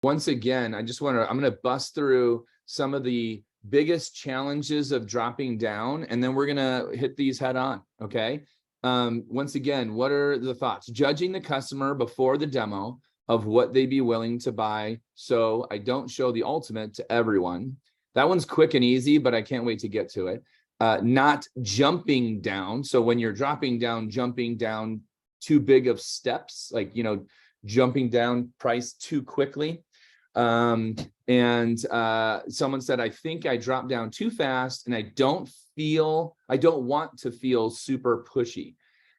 once again, I'm going to bust through some of the biggest challenges of dropping down, and then we're going to hit these head on. Okay. Once again, what are the thoughts? Judging the customer before the demo of what they'd be willing to buy, so I don't show the ultimate to everyone. That one's quick and easy, but I can't wait to get to it. Not jumping down. So when you're dropping down, jumping down too big of steps, like, jumping down price too quickly. Someone said, I think I dropped down too fast and I don't want to feel super pushy.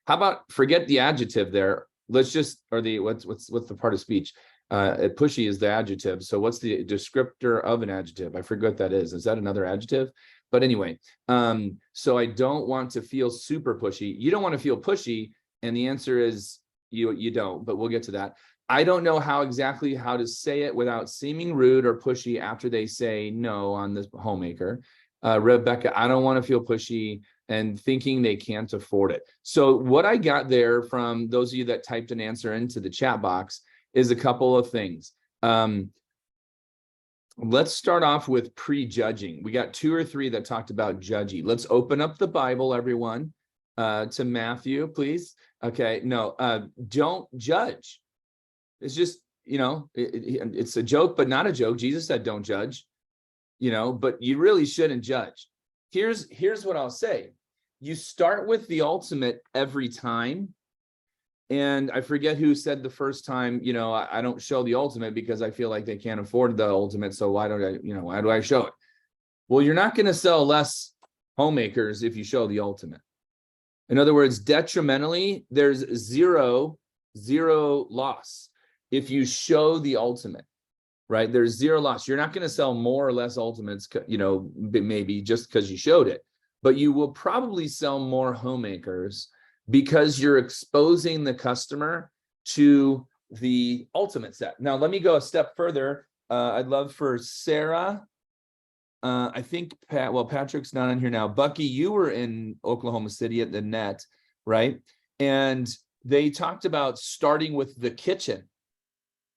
How about forget the adjective there? Let's just, or the, what's the part of speech? Pushy is the adjective. So what's the descriptor of an adjective? I forget what that is. Is that another adjective? But anyway, so I don't want to feel super pushy. You don't want to feel pushy. And the answer is you don't, but we'll get to that. I don't know exactly how to say it without seeming rude or pushy after they say no on the homemaker. Rebecca, I don't want to feel pushy and thinking they can't afford it. So what I got there from those of you that typed an answer into the chat box is a couple of things. Let's start off with prejudging. We got 2 or 3 that talked about judgy. Let's open up the Bible, everyone, to Matthew, please. Okay, no, don't judge. It's just, it's a joke, but not a joke. Jesus said, don't judge, but you really shouldn't judge. Here's what I'll say. You start with the ultimate every time. And I forget who said the first time, I don't show the ultimate because I feel like they can't afford the ultimate. So why do I show it? Well, you're not going to sell less homemakers if you show the ultimate. In other words, detrimentally, there's zero loss if you show the ultimate, right? There's zero loss. You're not going to sell more or less ultimates, maybe just because you showed it, but you will probably sell more homemakers because you're exposing the customer to the ultimate set. Now, let me go a step further. I'd love for Sarah. I think Patrick's not on here now. Bucky, you were in Oklahoma City at the Net, right? And they talked about starting with the kitchen.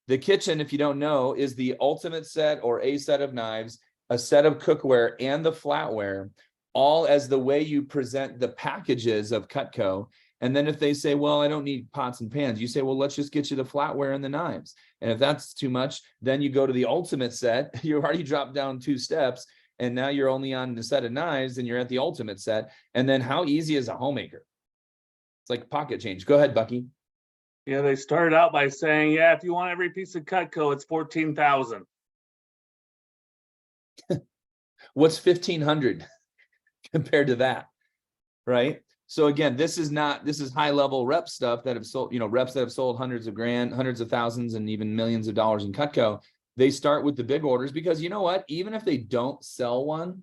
The kitchen, if you don't know, is the ultimate set or a set of knives, a set of cookware, and the flatware, all as the way you present the packages of Cutco. And then if they say, well, I don't need pots and pans, you say, well, let's just get you the flatware and the knives. And if that's too much, then you go to the ultimate set. You already dropped down 2 steps, and now you're only on the set of knives and you're at the ultimate set. And then how easy is a homemaker? It's like pocket change. Go ahead, Bucky. Yeah, they started out by saying, yeah, if you want every piece of Cutco, it's $14,000. What's 1,500 compared to that, right? So again, this is high level rep stuff that have sold, reps that have sold hundreds of grand, hundreds of thousands, and even millions of dollars in Cutco. They start with the big orders because you know what? Even if they don't sell one,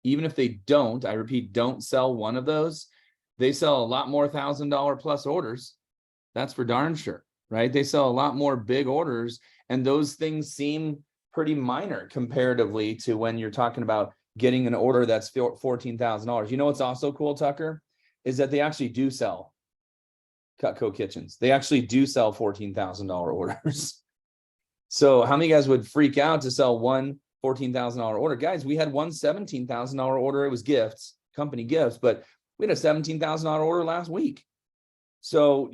I repeat, don't sell one of those, they sell a lot more $1,000 plus orders. That's for darn sure, right? They sell a lot more big orders, and those things seem pretty minor comparatively to when you're talking about getting an order that's $14,000. You know what's also cool, Tucker, is that they actually do sell Cutco kitchens. They actually do sell $14,000 orders. So how many guys would freak out to sell one $14,000 order? Guys, we had one $17,000 order. It was gifts, company gifts, but we had a $17,000 order last week. So,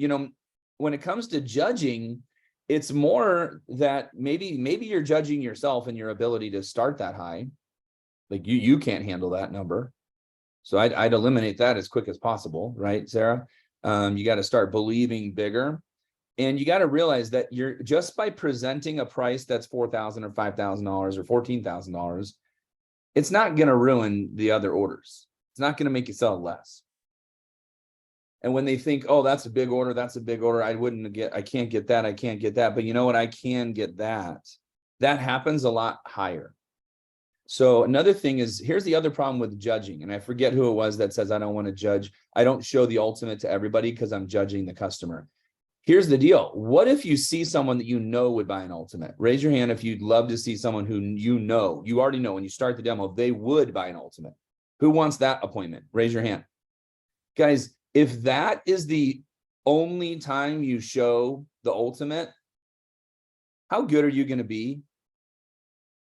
when it comes to judging, it's more that maybe you're judging yourself and your ability to start that high. Like you can't handle that number. So I'd eliminate that as quick as possible, right, Sarah? You got to start believing bigger. And you got to realize that you're just by presenting a price that's $4,000 or $5,000 or $14,000, it's not going to ruin the other orders. It's not going to make you sell less. And when they think, oh, that's a big order, I can't get that. But you know what? I can get that. That happens a lot higher. So another thing is, here's the other problem with judging. And I forget who it was that says, I don't want to judge. I don't show the ultimate to everybody because I'm judging the customer. Here's the deal. What if you see someone that would buy an ultimate? Raise your hand if you'd love to see someone who you already know when you start the demo, they would buy an ultimate. Who wants that appointment? Raise your hand. Guys, if that is the only time you show the ultimate, how good are you going to be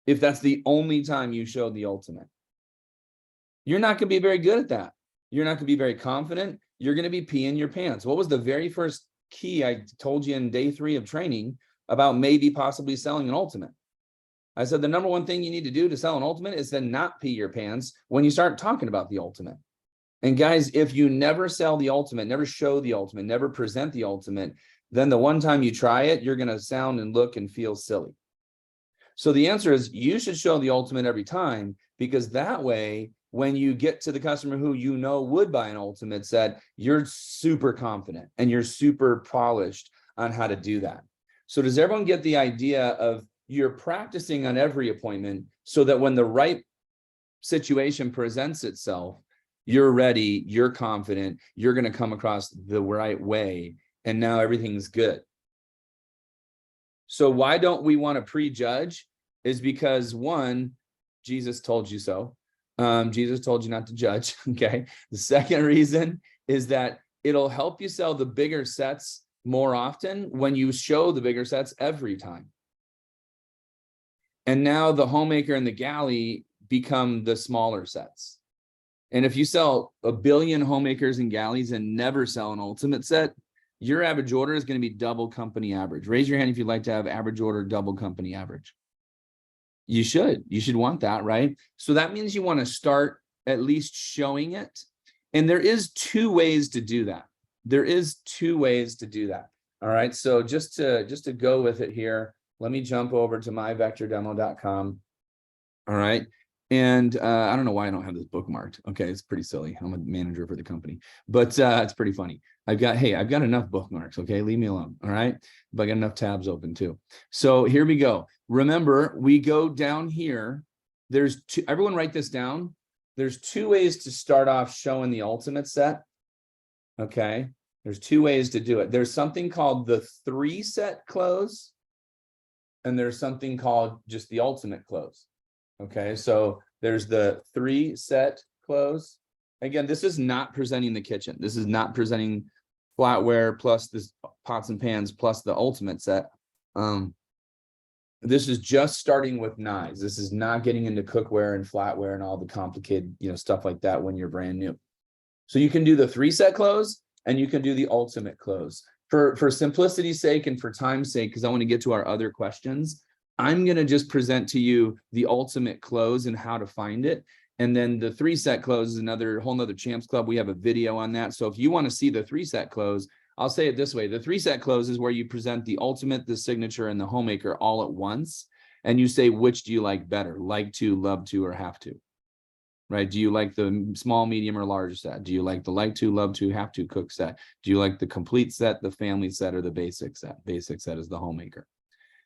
if that's the only time you show the ultimate. You're not going to be very good at that. You're not going to be very confident. You're going to be peeing your pants. What was the very first key I told you in day 3 of training about maybe possibly selling an ultimate? I said the number one thing you need to do to sell an ultimate is to not pee your pants when you start talking about the ultimate. And guys, if you never sell the ultimate, never show the ultimate, never present the ultimate, then the one time you try it, you're going to sound and look and feel silly. So the answer is you should show the ultimate every time, because that way, when you get to the customer who you know would buy an ultimate set, you're super confident and you're super polished on how to do that. So does everyone get the idea of you're practicing on every appointment so that when the right situation presents itself, you're ready, you're confident, you're going to come across the right way, and now everything's good. So why don't we want to prejudge? Is because, one, Jesus told you so. Jesus told you not to judge. Okay. The second reason is that it'll help you sell the bigger sets more often when you show the bigger sets every time. And now the homemaker and the galley become the smaller sets. And if you sell 1 billion homemakers and galleys and never sell an ultimate set, your average order is going to be double company average. Raise your hand if you'd like to have average order double company average. You should want that, right? So that means you want to start at least showing it. And there is 2 ways to do that. All right. So just to go with it here, let me jump over to myvectordemo.com. All right. And I don't know why I don't have this bookmarked. Okay, it's pretty silly. I'm a manager for the company, but it's pretty funny. I've got enough bookmarks. Okay, leave me alone. All right, but I got enough tabs open too. So here we go. Remember, we go down here. There's 2. Everyone write this down. There's 2 ways to start off showing the ultimate set. Okay, there's 2 ways to do it. There's something called the 3-set close, and there's something called just the ultimate close. Okay, so there's the 3-set close. Again, this is not presenting the kitchen. This is not presenting flatware plus this pots and pans plus the ultimate set. This is just starting with knives. This is not getting into cookware and flatware and all the complicated, stuff like that when you're brand new. So you can do the 3-set close and you can do the ultimate close. For simplicity's sake and for time's sake, because I want to get to our other questions, I'm going to just present to you the ultimate close and how to find it. And then the 3-set close is another whole nother Champs Club. We have a video on that. So if you want to see the 3-set close, I'll say it this way. The 3-set close is where you present the ultimate, the signature, and the homemaker all at once. And you say, which do you like better? Like to, love to, or have to? Right? Do you like the small, medium, or large set? Do you like the like to, love to, have to cook set? Do you like the complete set, the family set, or the basic set? Basic set is the homemaker.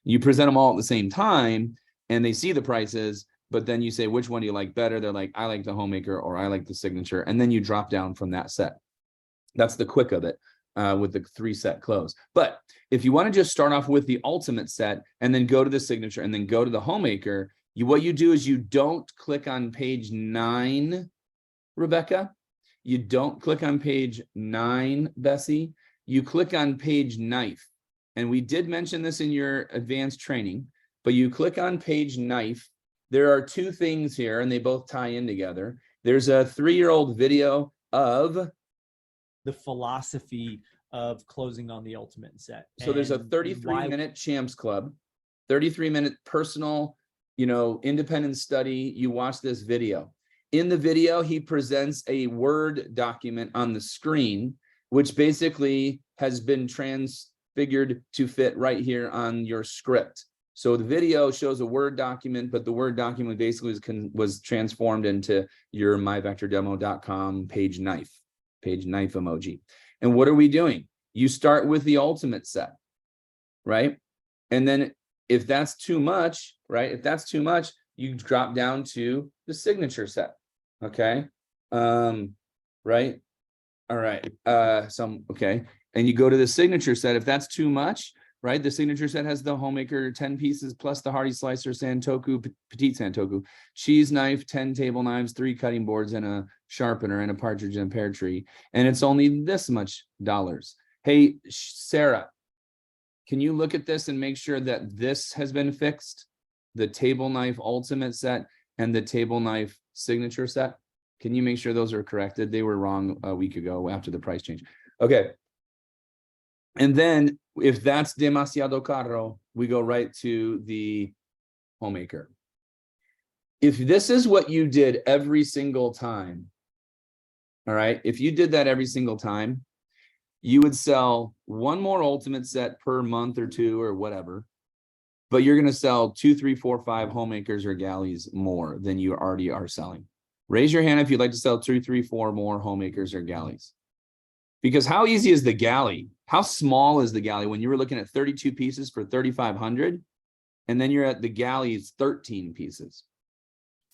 You present them all at the same time and they see the prices, but then you say, which one do you like better? They're like, I like the homemaker or I like the signature. And then you drop down from that set. That's the quick of it with the 3-set close. But if you want to just start off with the ultimate set and then go to the signature and then go to the homemaker, what you do is you don't click on page 9, Rebecca. You don't click on page 9, Bessie. You click on page knife. And we did mention this in your advanced training, but you click on page knife. There are 2 things here and they both tie in together. There's a 3-year-old video of the philosophy of closing on the ultimate set. So there's a 33-minute Champs Club, 33-minute personal, independent study. You watch this video. In the video, he presents a Word document on the screen, which basically has been transfigured to fit right here on your script. So the video shows a Word document, but the Word document basically was transformed into your myvectordemo.com page knife emoji. And what are we doing? You start with the ultimate set, right? And then if that's too much, right? If that's too much, you drop down to the signature set. Okay. Right. All right. Okay. And you go to the signature set. If that's too much, right? The signature set has the homemaker 10 pieces plus the hearty slicer, santoku, petite santoku, cheese knife, 10 table knives, 3 cutting boards, and a sharpener, and a partridge and pear tree. And it's only this much dollars. Hey, Sarah, can you look at this and make sure that this has been fixed? the table knife ultimate set, and the table knife signature set. Can you make sure those are corrected? They were wrong a week ago after the price change. Okay. And then if that's demasiado caro, we go right to the homemaker. If this is what you did every single time, all right, if you did that every single time, you would sell one more ultimate set per month or two or whatever, but you're going to sell 2, 3, 4, 5 homemakers or galleys more than you already are selling. Raise your hand if you'd like to sell 2, 3, 4 more homemakers or galleys. Because how easy is the galley? How small is the galley when you were looking at 32 pieces for 3,500, and then you're at the galley's 13 pieces?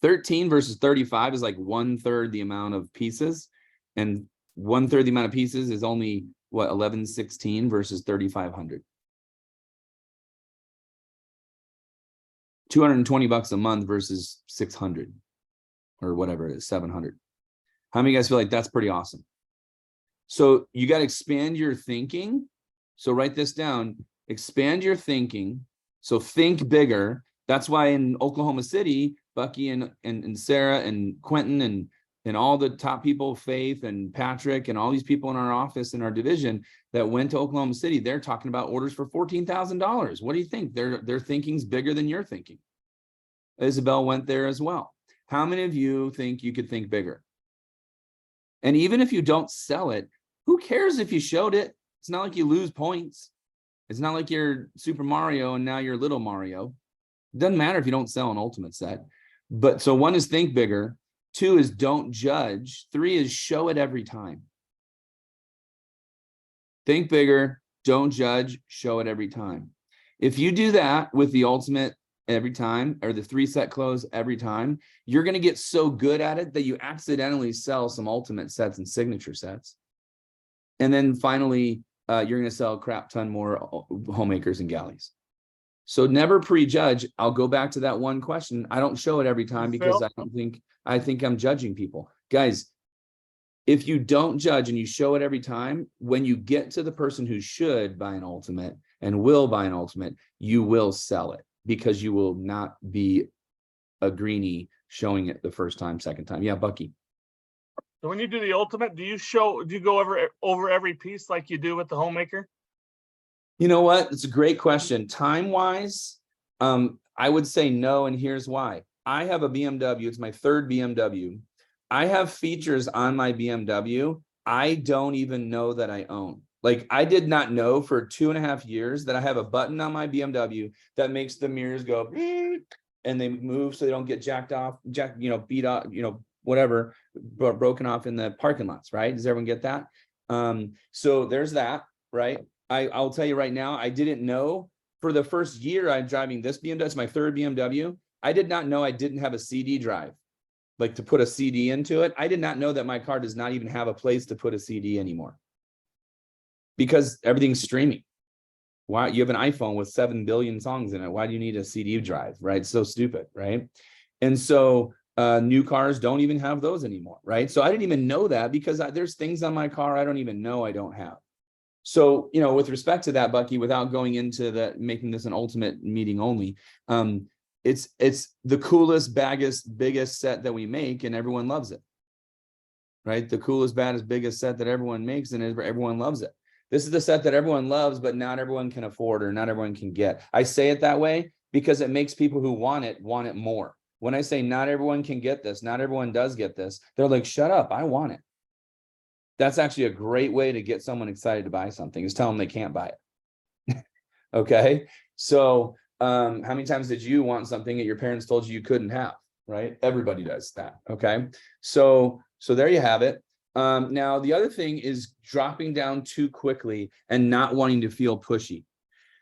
13 versus 35 is like 1/3 the amount of pieces, and 1/3 the amount of pieces is only what, 1116 versus 3,500. $220 a month versus 600 or whatever it is, 700. How many of you guys feel like that's pretty awesome? So you got to expand your thinking. So write this down, expand your thinking. So think bigger. That's why in Oklahoma City, Bucky and Sarah and Quentin and all the top people, Faith and Patrick and all these people in our office in our division that went to Oklahoma City, they're talking about orders for $14,000. What do you think? Their thinking's bigger than your thinking. Isabel went there as well. How many of you think you could think bigger? And even if you don't sell it, who cares if you showed it? It's not like you lose points. It's not like you're Super Mario and now you're Little Mario. It doesn't matter if you don't sell an ultimate set. But so 1 is think bigger. 2 is don't judge. 3 is show it every time. Think bigger, don't judge, show it every time. If you do that with the ultimate every time, or the 3 set close every time, you're going to get so good at it that you accidentally sell some ultimate sets and signature sets. And then finally, you're going to sell a crap ton more homemakers and galleys. So never prejudge. I'll go back to that one question. I don't show it every time because I think I'm judging people. Guys, if you don't judge and you show it every time, when you get to the person who should buy an ultimate and will buy an ultimate, you will sell it because you will not be a greenie showing it the first time, second time. Yeah, Bucky. So when you do the ultimate, do you go over every piece like you do with the homemaker? You know what? It's a great question. Time-wise, I would say no, and here's why. I have a BMW. It's my 3rd BMW. I have features on my BMW I don't even know that I own. Like, I did not know for 2.5 years that I have a button on my BMW that makes the mirrors go and they move so they don't get beat off, whatever, broken off in the parking lots, right? Does everyone get that? So there's that, right? I'll tell you right now, I didn't know for the first year I'm driving this BMW, it's my 3rd BMW. I did not know I didn't have a CD drive, like to put a CD into it. I did not know that my car does not even have a place to put a CD anymore because everything's streaming. Why? You have an iPhone with 7 billion songs in it. Why do you need a CD drive, right? It's so stupid, right? And so new cars don't even have those anymore, right? So I didn't even know that because there's things on my car I don't even know I don't have. So, with respect to that, Bucky, without going into making this an ultimate meeting only, it's the coolest, biggest set that we make, and everyone loves it, right? The coolest, baddest, biggest set that everyone makes, and everyone loves it. This is the set that everyone loves, but not everyone can afford or not everyone can get. I say it that way because it makes people who want it more. When I say not everyone can get this, not everyone does get this, they're like, shut up, I want it. That's actually a great way to get someone excited to buy something, is tell them they can't buy it. Okay. So how many times did you want something that your parents told you couldn't have, right? Everybody does that. Okay. So there you have it. Now the other thing is dropping down too quickly and not wanting to feel pushy.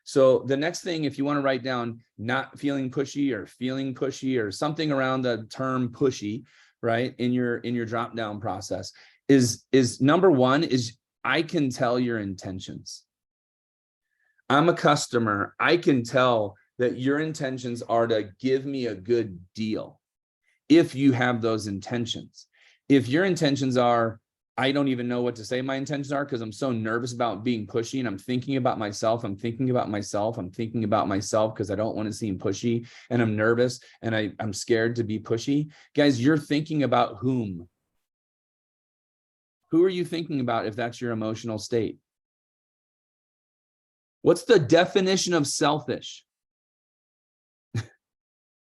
So the next thing, if you want to write down not feeling pushy or feeling pushy or something around the term pushy, right, in your drop down process, is number 1 is I can tell your intentions. I'm a customer. I can tell that your intentions are to give me a good deal if you have those intentions. If your intentions are, I don't even know what to say my intentions are because I'm so nervous about being pushy and I'm thinking about myself. I'm thinking about myself because I don't want to seem pushy and I'm nervous and I'm scared to be pushy. Guys, you're thinking about whom? Who are you thinking about if that's your emotional state? What's the definition of selfish?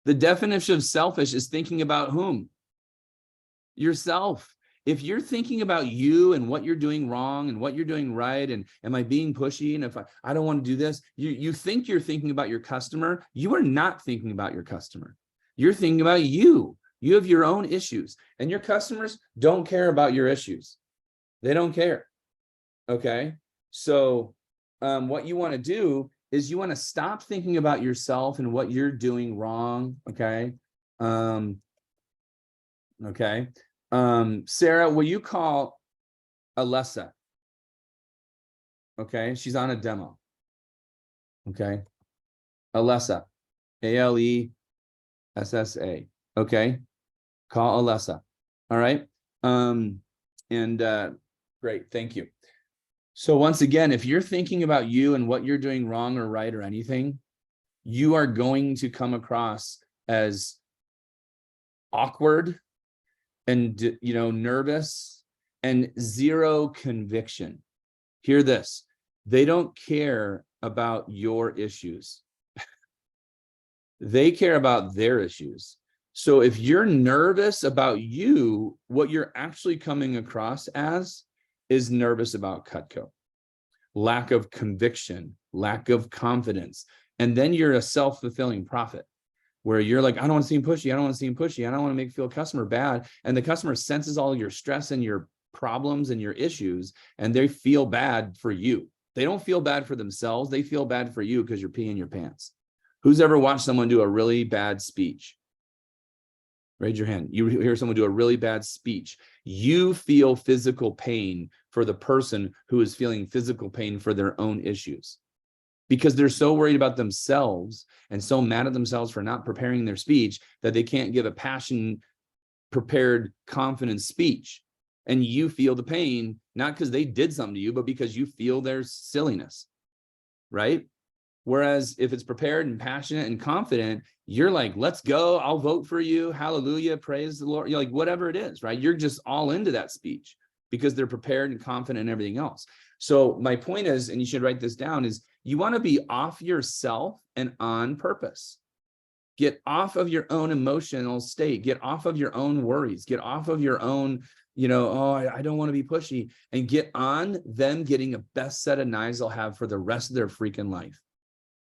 The definition of selfish is thinking about whom? Yourself. If you're thinking about you and what you're doing wrong and what you're doing right, and am I being pushy? And if I don't want to do this, you think you're thinking about your customer. You are not thinking about your customer. You're thinking about you. You have your own issues, and your customers don't care about your issues. They don't care. Okay. So what you want to do is you want to stop thinking about yourself and what you're doing wrong. Okay. Okay. Sarah, will you call Alessa? Okay, she's on a demo. Okay. Alessa, Alessa. Okay. Call Alessa. All right. Great, thank you. So once again, if you're thinking about you and what you're doing wrong or right or anything, you are going to come across as awkward and, nervous and zero conviction. Hear this. They don't care about your issues. They care about their issues. So if you're nervous about you, what you're actually coming across as is nervous about Cutco, lack of conviction, lack of confidence. And then you're a self-fulfilling prophet where you're like, I don't want to seem pushy. I don't want to seem pushy. I don't want to make feel customer bad. And the customer senses all your stress and your problems and your issues, and they feel bad for you. They don't feel bad for themselves. They feel bad for you because you're peeing your pants. Who's ever watched someone do a really bad speech? Raise your hand. You hear someone do a really bad speech. You feel physical pain for the person who is feeling physical pain for their own issues because they're so worried about themselves and so mad at themselves for not preparing their speech that they can't give a passion prepared, confident speech. And you feel the pain, not because they did something to you, but because you feel their silliness, right? Whereas if it's prepared and passionate and confident, you're like, let's go. I'll vote for you. Hallelujah. Praise the Lord. You're like, whatever it is, right? You're just all into that speech because they're prepared and confident and everything else. So my point is, and you should write this down, is you want to be off yourself and on purpose. Get off of your own emotional state. Get off of your own worries. Get off of your own, I don't want to be pushy, and get on them getting a best set of knives they'll have for the rest of their freaking life.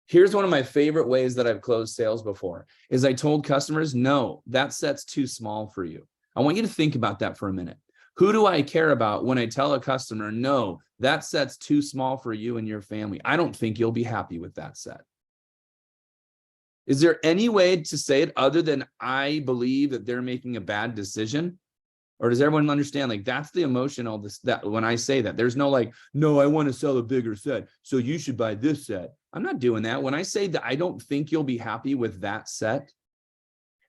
Here's one of my favorite ways that I've closed sales before is I told customers, no, that set's too small for you. I want you to think about that for a minute. Who do I care about when I tell a customer, no, that set's too small for you and your family? I don't think you'll be happy with that set. Is there any way to say it other than I believe that they're making a bad decision? Or does everyone understand? Like, that's the emotional, that when I say that, there's no like, no, I want to sell a bigger set, so you should buy this set. I'm not doing that. When I say that I don't think you'll be happy with that set,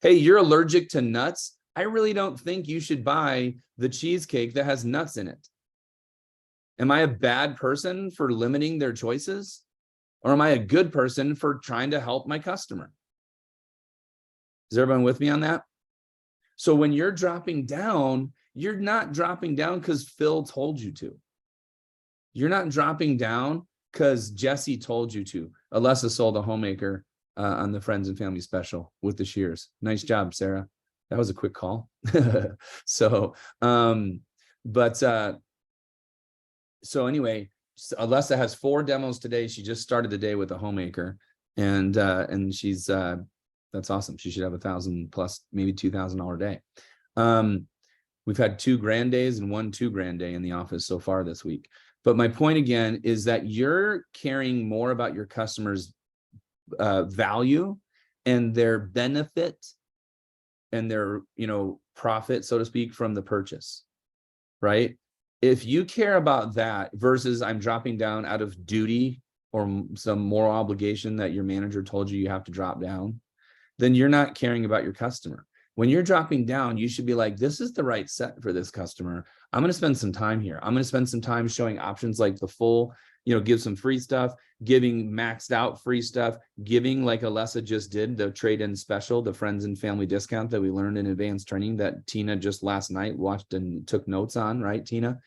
hey, you're allergic to nuts. I really don't think you should buy the cheesecake that has nuts in it. Am I a bad person for limiting their choices? Or am I a good person for trying to help my customer? Is everyone with me on that? So when you're dropping down, you're not dropping down because Phil told you to. You're not dropping down because Jesse told you to. Alessa sold a homemaker on the Friends and Family special with the shears. Nice job, Sarah. That was a quick call. So anyway, Alessa has 4 demos today. She just started the day with a homemaker, and she's that's awesome. She should have 1,000 plus, maybe $2,000 a day. We've had 2 grand days and 1 2 grand day in the office so far this week. But my point again is that you're caring more about your customers' value and their benefit and their, profit, so to speak, from the purchase, right? If you care about that versus I'm dropping down out of duty or some moral obligation that your manager told you you have to drop down, then you're not caring about your customer. When you're dropping down, you should be like, this is the right set for this customer. I'm going to spend some time here. I'm going to spend some time showing options like the full, give some free stuff, giving maxed out free stuff, giving like Alessa just did, the trade-in special, the friends and family discount that we learned in advanced training that Tina just last night watched and took notes on, right, Tina?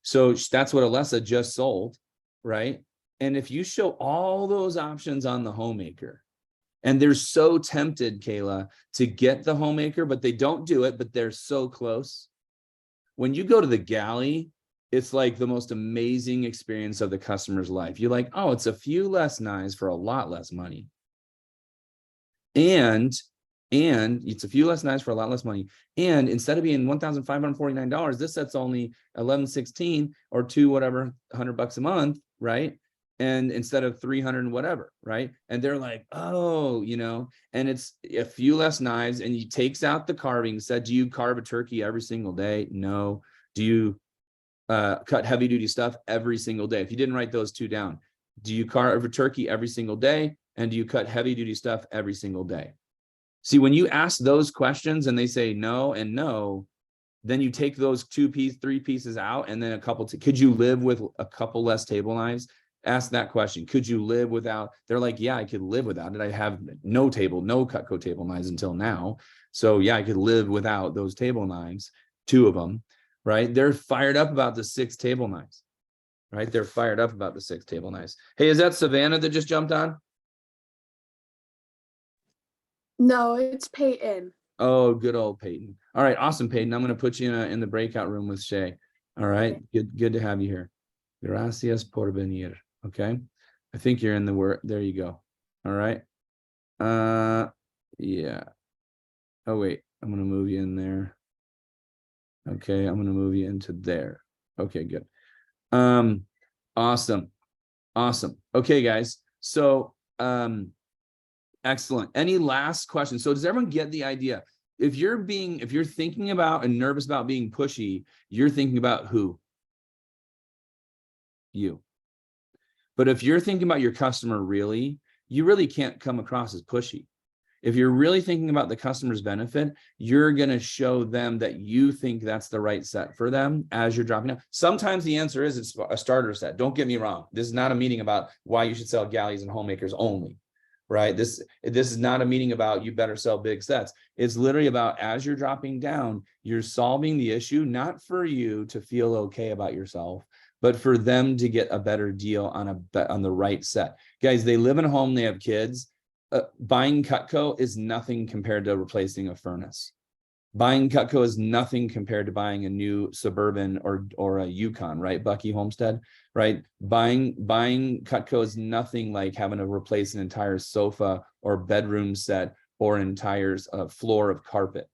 So that's what Alessa just sold, right? And if you show all those options on the homemaker, and they're so tempted, Kayla, to get the homemaker, but they don't do it, but they're so close. When you go to the galley, it's like the most amazing experience of the customer's life. You're like, oh, it's a few less knives for a lot less money. And it's a few less knives for a lot less money. And instead of being $1,549, this set's only $1,116 or $200 a month, right? And instead of 300 and whatever, right? And they're like, oh, and it's a few less knives, and he takes out the carving. Said, do you carve a turkey every single day? No. Do you cut heavy duty stuff every single day? If you didn't write those two down, do you carve a turkey every single day? And do you cut heavy duty stuff every single day? See, when you ask those questions and they say no and no, then you take those 3 pieces out, and then a couple. Could you live with a couple less table knives? Ask that question. Could you live without? They're like, yeah, I could live without it. I have no Cutco table knives until now. So yeah, I could live without those table knives, 2 of them, right? They're fired up about the 6 table knives, right? They're fired up about the 6 table knives. Hey, is that Savannah that just jumped on? No, it's Peyton. Oh, good old Peyton. All right, awesome, Peyton. I'm going to put you in the breakout room with Shay. All right, good to have you here. Gracias por venir. Okay, I think you're in the word. There you go. All right. Yeah. Oh wait, I'm gonna move you in there. Okay, I'm gonna move you into there. Okay, good. Awesome. Okay, guys. So excellent. Any last questions? So does everyone get the idea? If you're thinking about and nervous about being pushy, you're thinking about who? You. But if you're thinking about your customer you really can't come across as pushy. If you're really thinking about the customer's benefit, you're going to show them that you think that's the right set for them as you're dropping down. Sometimes the answer is it's a starter set. Don't get me wrong. This is not a meeting about why you should sell galleys and homemakers only, right? This is not a meeting about you better sell big sets. It's literally about, as you're dropping down, you're solving the issue, not for you to feel okay about yourself, but for them to get a better deal on the right set. Guys, they live in a home, they have kids. Buying Cutco is nothing compared to replacing a furnace. Buying Cutco is nothing compared to buying a new Suburban or a Yukon, right? Bucky Homestead, right? Buying Cutco is nothing like having to replace an entire sofa or bedroom set or an entire floor of carpet.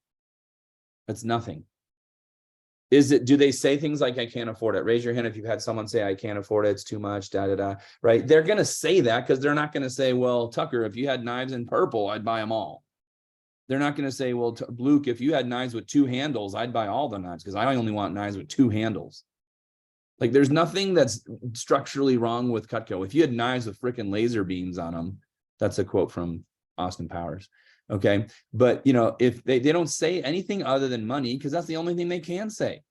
That's nothing. Do they say things like, I can't afford it? Raise your hand if you've had someone say, I can't afford it, it's too much, right? They're going to say that because they're not going to say, well, Tucker, if you had knives in purple, I'd buy them all. They're not going to say, well, Luke, if you had knives with 2 handles, I'd buy all the knives because I only want knives with 2 handles. Like, there's nothing that's structurally wrong with Cutco. If you had knives with freaking laser beams on them, that's a quote from Austin Powers. Okay. But if they don't say anything other than money, because that's the only thing they can say.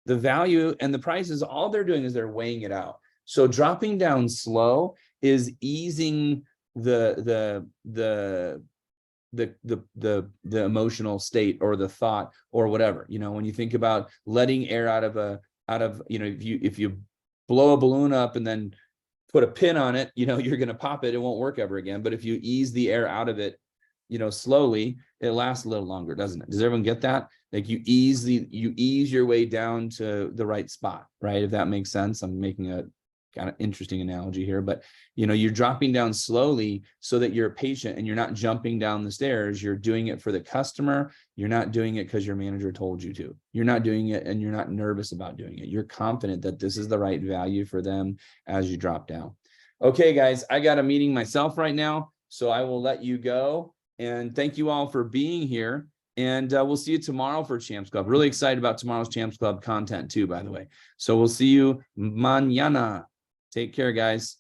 The value and the prices, all they're doing is they're weighing it out. So dropping down slow is easing the emotional state or the thought or whatever. When you think about letting air out of if you blow a balloon up and then put a pin on it, you're going to pop it. It won't work ever again. But if you ease the air out of it, slowly, it lasts a little longer, doesn't it? Does everyone get that? Like, you ease your way down to the right spot, right? If that makes sense. I'm making a kind of interesting analogy here, but you're dropping down slowly so that you're patient and you're not jumping down the stairs. You're doing it for the customer. You're not doing it because your manager told you to. You're not doing it and you're not nervous about doing it. You're confident that this is the right value for them as you drop down. Okay, guys, I got a meeting myself right now, so I will let you go. And thank you all for being here. And we'll see you tomorrow for Champs Club. Really excited about tomorrow's Champs Club content too, by the way. So we'll see you mañana. Take care, guys.